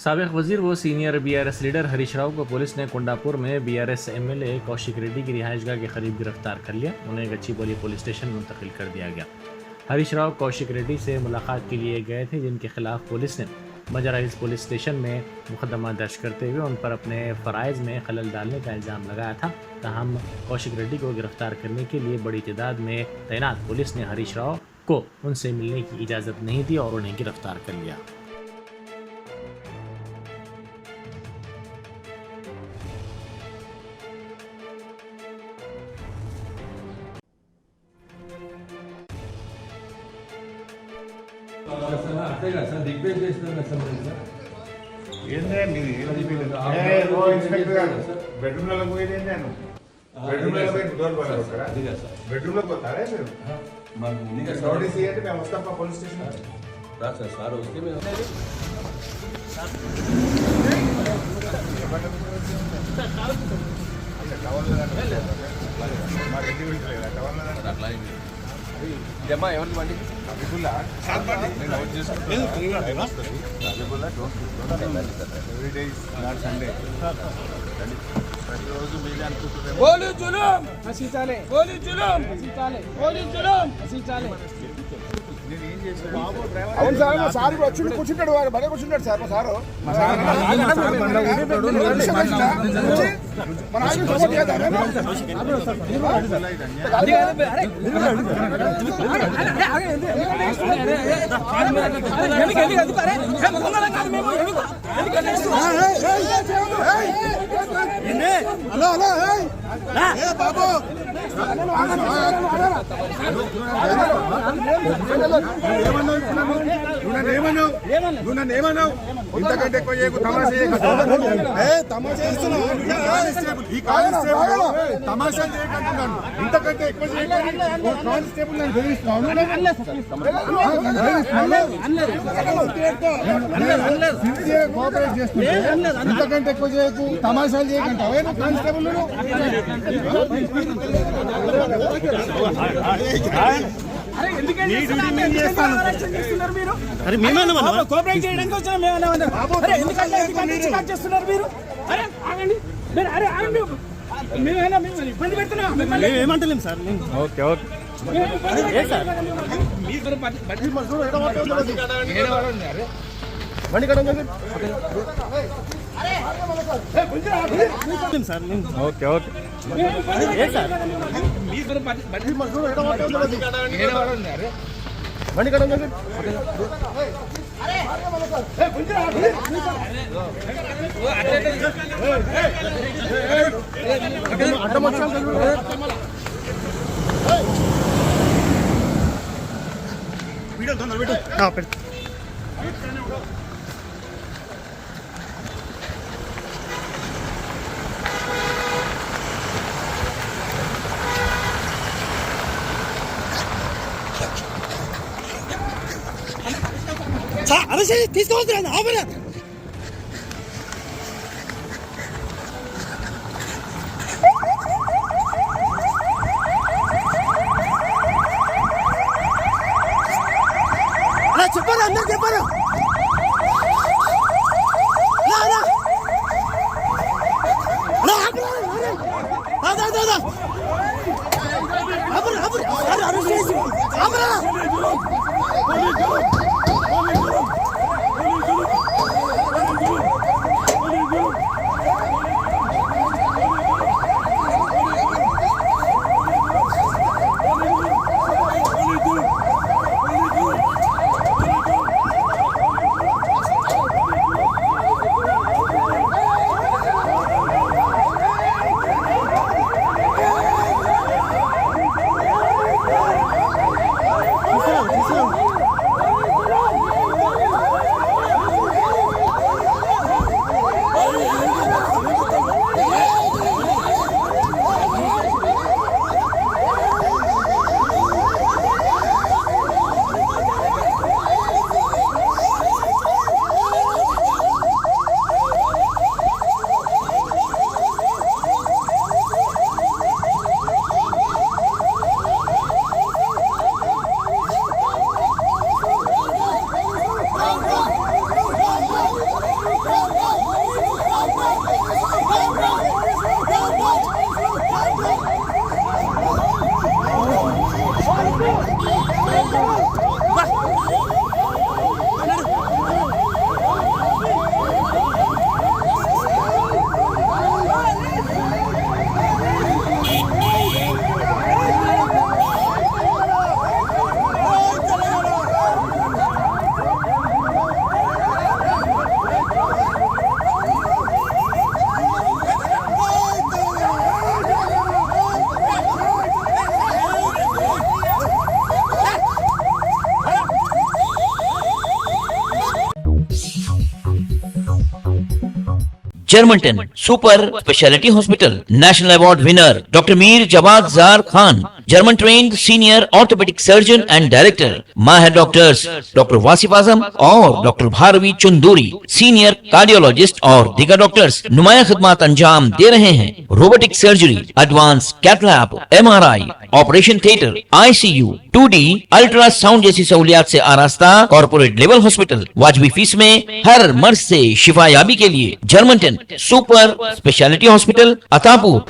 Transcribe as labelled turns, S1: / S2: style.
S1: साबिक वजीर व senior BRS leader Harish Rao को पुलिस ने कुंडापुर में बीआरएस एमएलए कौशिक रेड्डी की रिहाइशगाह के करीब गिरफ्तार कर लिया। उन्हें गच्चीबौली पुलिस स्टेशन मुंतकिल कर दिया गया। हरीश राव कौशिक रेड्डी से मुलाकात के लिए गए थे, जिनके खिलाफ पुलिस ने बंजारा पुलिस स्टेशन में मुकदमा दर्ज करते हुए उन पर अपने फ़राइज़ में खलल डालने का इल्ज़ाम लगाया था। ताहम कौशिक रेड्डी को गिरफ्तार करने के लिए बड़ी तादाद में तैनात पुलिस ने हरीश राव को उनसे मिलने की इजाज़त नहीं दी और उन्हें गिरफ्तार कर लिया।
S2: జమా ఎవరి బండి
S3: అవును సార్, మా సార్ కూర్చుంటాడు, వాడు బడే కూర్చుంటాడు సార్. మా సారు బాబు ఏమన్నావు? ఇంతకంటే ఎక్కువ చేయకు, తమాషా చేస్తున్నావు. తమాషా చేయకంటున్నాను. ఇంతకంటే ఎక్కువ కానిస్టేబుల్ నేను బెదిరిస్తున్నాను. కోఆపరేట్ చేస్తున్నా. ఇంతకంటే ఎక్కువ చేయకు, తమాషాలు చేయకంటావు. కానిస్టేబుల్
S4: కోఆపరేట్ చేయడానికి వచ్చిన చేస్తున్నారు మీరు. అరే ఆగండి, అరే ఆగండి, మేమేనా ఇబ్బంది పెడుతున్నాం? ఏమంటలేం సార్. ఓకే ఓకే బండి కడ సార్. ఓకే ఓకే బండి కడ అడ్డం వచ్చాను. వీడియో తొందర పెట్టు. అరే తీసుకోవద్దు ఆపరా. చెప్పారు, అందరు చెప్పారు.
S5: German 10 super speciality hospital, national award winner doctor Mir Jawad Jar Khan, German trained senior orthopaedic surgeon and director, माहिर डॉक्टर्स डॉक्टर वासिफ आजम और doctor Bharavi Chunduri, senior cardiologist और दीगर डॉक्टर्स नुमाया खिदमत अंजाम दे रहे हैं। Robotic surgery, advance cath lab, MRI, operation theatre, ICU, 2D ultrasound जैसी सहूलियात से आरास्ता कॉर्पोरेट लेवल हॉस्पिटल। वाजबी फीस में हर मर्ज से शिफायाबी के लिए German 10 super speciality hospital, Attapur.